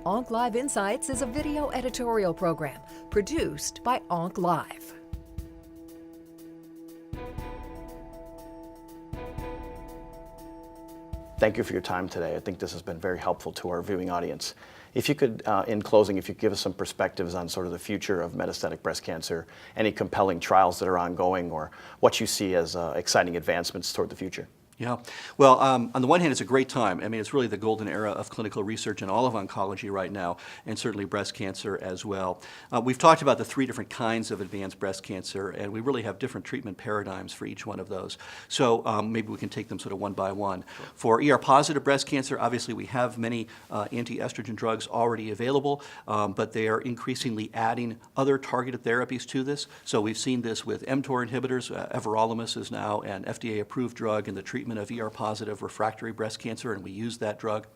Onc Live Insights is a video editorial program produced by Onc Live. Thank you for your time today. I think this has been very helpful to our viewing audience. If you could, in closing, if you could give us some perspectives on sort of the future of metastatic breast cancer, any compelling trials that are ongoing, or what you see as exciting advancements toward the future. Yeah. Well, on the one hand, it's a great time. I mean, it's really the golden era of clinical research in all of oncology right now, and certainly breast cancer as well. We've talked about the three different kinds of advanced breast cancer, and we really have different treatment paradigms for each one of those. So maybe we can take them sort of one by one. Sure. For ER-positive breast cancer, obviously we have many anti-estrogen drugs already available, but they are increasingly adding other targeted therapies to this. So we've seen this with mTOR inhibitors. Everolimus is now an FDA-approved drug in the treatment of ER-positive refractory breast cancer, and we use that drug.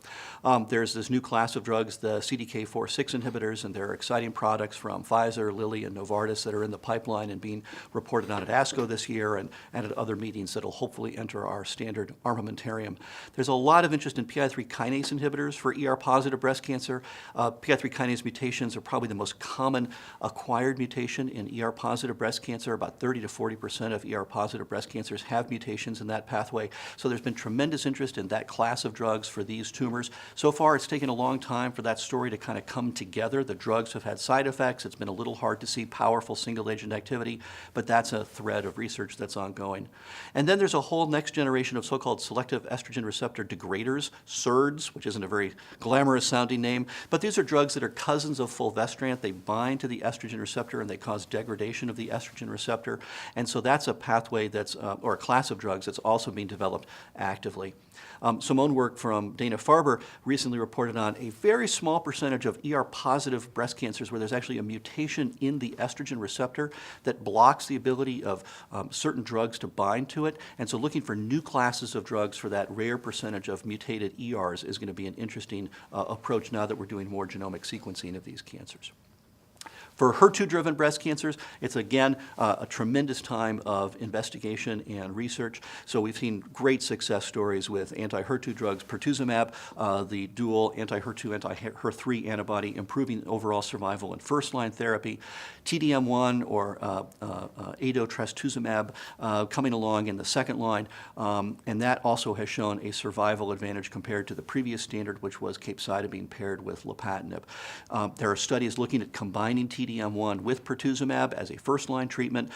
There's this new class of drugs, the CDK4/6 inhibitors, and there are exciting products from Pfizer, Lilly, and Novartis that are in the pipeline and being reported on at ASCO this year and at other meetings that will hopefully enter our standard armamentarium. There's a lot of interest in PI3 kinase inhibitors for ER-positive breast cancer. PI3 kinase mutations are probably the most common acquired mutation in ER-positive breast cancer. About 30 to 40% of ER-positive breast cancers have mutations in that pathway. So there's been tremendous interest in that class of drugs for these tumors. So far, it's taken a long time for that story to kind of come together. The drugs have had side effects. It's been a little hard to see powerful single-agent activity, but that's a thread of research that's ongoing. And then there's a whole next generation of so-called selective estrogen receptor degraders, SERDs, which isn't a very glamorous-sounding name, but these are drugs that are cousins of fulvestrant. They bind to the estrogen receptor, and they cause degradation of the estrogen receptor. And so that's a pathway that's, or a class of drugs that's also being developed actively. Some own work from Dana-Farber recently reported on a very small percentage of ER-positive breast cancers where there's actually a mutation in the estrogen receptor that blocks the ability of certain drugs to bind to it. And so looking for new classes of drugs for that rare percentage of mutated ERs is going to be an interesting approach now that we're doing more genomic sequencing of these cancers. For HER2-driven breast cancers, it's again a tremendous time of investigation and research. So we've seen great success stories with anti-HER2 drugs, pertuzumab, the dual anti-HER2, anti-HER3 antibody, improving overall survival in first-line therapy. TDM1 or adotrastuzumab coming along in the second line, and that also has shown a survival advantage compared to the previous standard, which was capecitabine paired with lapatinib. There are studies looking at combining TDM1 with pertuzumab as a first-line treatment.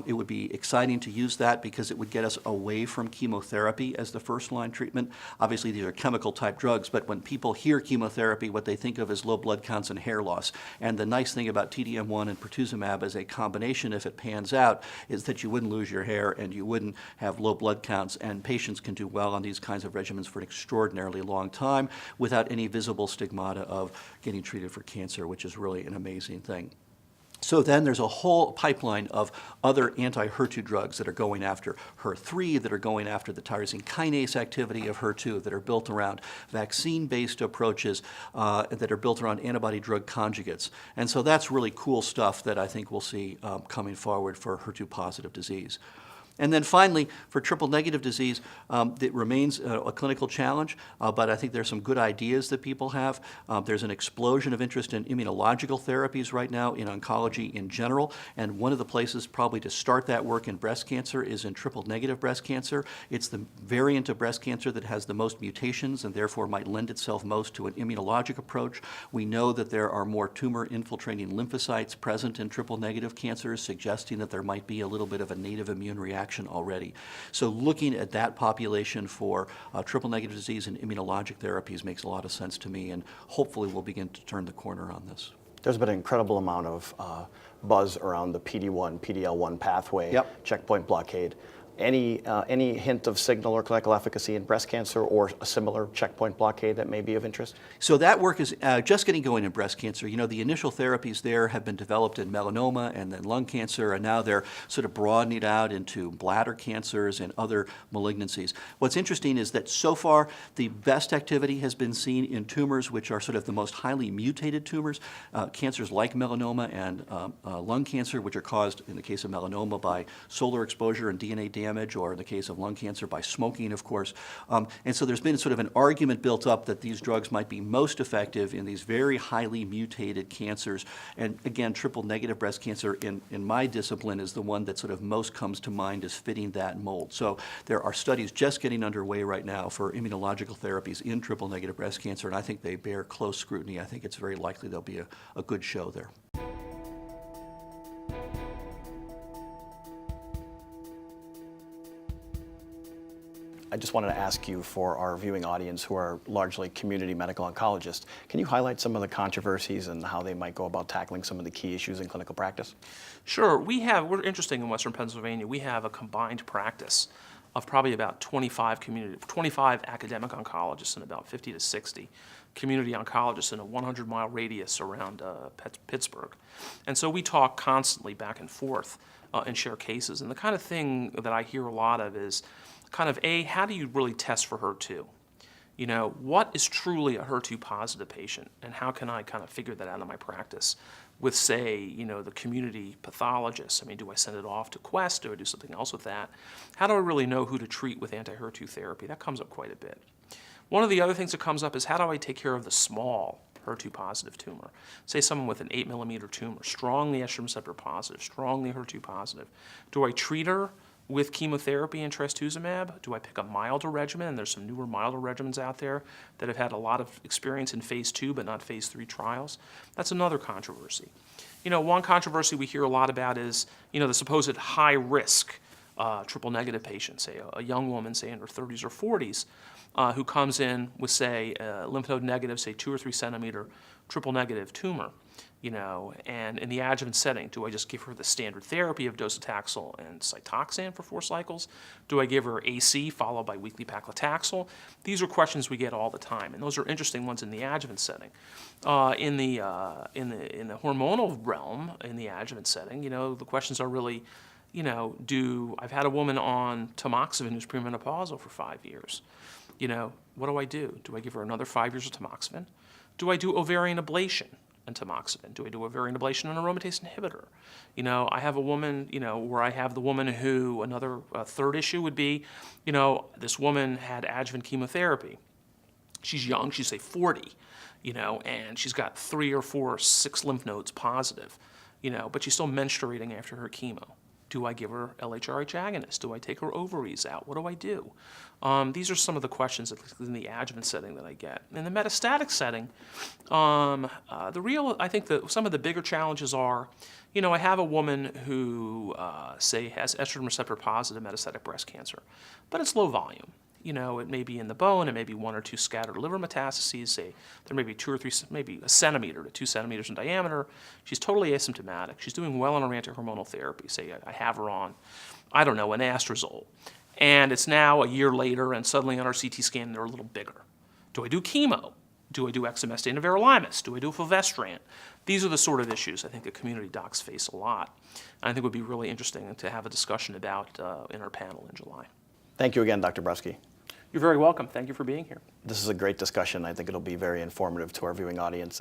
It would be exciting to use that because it would get us away from chemotherapy as the first-line treatment. Obviously, these are chemical-type drugs, but when people hear chemotherapy, what they think of is low blood counts and hair loss. And the nice thing about TDM1 and pertuzumab as a combination, if it pans out, is that you wouldn't lose your hair and you wouldn't have low blood counts, and patients can do well on these kinds of regimens for an extraordinarily long time without any visible stigmata of getting treated for cancer, which is really an amazing thing. So then there's a whole pipeline of other anti-HER2 drugs that are going after HER3, that are going after the tyrosine kinase activity of HER2, that are built around vaccine-based approaches, that are built around antibody-drug conjugates. And so that's really cool stuff that I think we'll see coming forward for HER2-positive disease. And then finally, for triple-negative disease, it remains a clinical challenge, but I think there's some good ideas that people have. There's an explosion of interest in immunological therapies right now in oncology in general, and one of the places probably to start that work in breast cancer is in triple-negative breast cancer. It's the variant of breast cancer that has the most mutations and therefore might lend itself most to an immunologic approach. We know that there are more tumor-infiltrating lymphocytes present in triple-negative cancers, suggesting that there might be a little bit of a native immune reaction already. So looking at that population for triple-negative disease and immunologic therapies makes a lot of sense to me, and hopefully we'll begin to turn the corner on this. There's been an incredible amount of buzz around the PD-1, PD-L1 pathway, Yep. checkpoint blockade. Any hint of signal or clinical efficacy in breast cancer or a similar checkpoint blockade that may be of interest? So that work is just getting going in breast cancer. You know, the initial therapies there have been developed in melanoma and then lung cancer, and now they're sort of broadening it out into bladder cancers and other malignancies. What's interesting is that so far the best activity has been seen in tumors which are sort of the most highly mutated tumors, cancers like melanoma and lung cancer, which are caused, in the case of melanoma, by solar exposure and DNA damage damage, or in the case of lung cancer, by smoking, of course. And so there's been sort of an argument built up that these drugs might be most effective in these very highly mutated cancers. And again, triple-negative breast cancer in my discipline is the one that sort of most comes to mind as fitting that mold. So there are studies just getting underway right now for immunological therapies in triple-negative breast cancer, and I think they bear close scrutiny. I think it's very likely there'll be a good show there. I just wanted to ask you, for our viewing audience who are largely community medical oncologists, can you highlight some of the controversies and how they might go about tackling some of the key issues in clinical practice? Sure. We're interesting in Western Pennsylvania. We have a combined practice of probably about 25 academic oncologists and about 50 to 60 community oncologists in a 100-mile radius around Pittsburgh. And so we talk constantly back and forth and share cases. And the kind of thing that I hear a lot of is kind of, how do you really test for HER2? You know, what is truly a HER2 positive patient, and how can I kind of figure that out in my practice with, say, you know, the community pathologist? I mean, do I send it off to Quest? Do I do something else with that? How do I really know who to treat with anti-HER2 therapy? That comes up quite a bit. One of the other things that comes up is, how do I take care of the small HER2 positive tumor? Say someone with an 8mm tumor, strongly estrogen receptor positive, strongly HER2 positive. Do I treat her with chemotherapy and trastuzumab? Do I pick a milder regimen? And there's some newer milder regimens out there that have had a lot of experience in phase 2 but not phase 3 trials. That's another controversy. You know, one controversy we hear a lot about is, you know, the supposed high risk triple negative patient, say a young woman, say in her 30s or 40s, who comes in with, say, lymph node negative, say 2 or 3 centimeter triple negative tumor. You know, and in the adjuvant setting, do I just give her the standard therapy of docetaxel and Cytoxan for 4 cycles? Do I give her AC followed by weekly paclitaxel? These are questions we get all the time, and those are interesting ones in the adjuvant setting. In the hormonal realm, in the adjuvant setting, you know, the questions are really, you know, I've had a woman on tamoxifen who's premenopausal for 5 years. You know, what do I do? Do I give her another 5 years of tamoxifen? Do I do ovarian ablation and tamoxifen? Do I do ovarian ablation and aromatase inhibitor? You know, I have a woman, you know, where I have the woman who, another third issue would be, you know, this woman had adjuvant chemotherapy. She's young, she's say 40, you know, and she's got 3 or 4, 6 lymph nodes positive, you know, but she's still menstruating after her chemo. Do I give her LHRH agonist? Do I take her ovaries out? What do I do? These are some of the questions in the adjuvant setting that I get. In the metastatic setting, I think that some of the bigger challenges are, you know, I have a woman who, say, has estrogen receptor positive metastatic breast cancer, but it's low volume. You know, it may be in the bone, it may be 1 or 2 scattered liver metastases, say there may be 2 or 3, maybe a centimeter to 2 centimeters in diameter. She's totally asymptomatic. She's doing well on her anti-hormonal therapy. Say I have her on, I don't know, an anastrozole. And it's now a year later, and suddenly on our CT scan, they're a little bigger. Do I do chemo? Do I do exemestane and everolimus? Do I do fulvestrant? These are the sort of issues I think that community docs face a lot. And I think it would be really interesting to have a discussion about in our panel in July. Thank you again, Dr. Brufsky. You're very welcome. Thank you for being here. This is a great discussion. I think it'll be very informative to our viewing audience.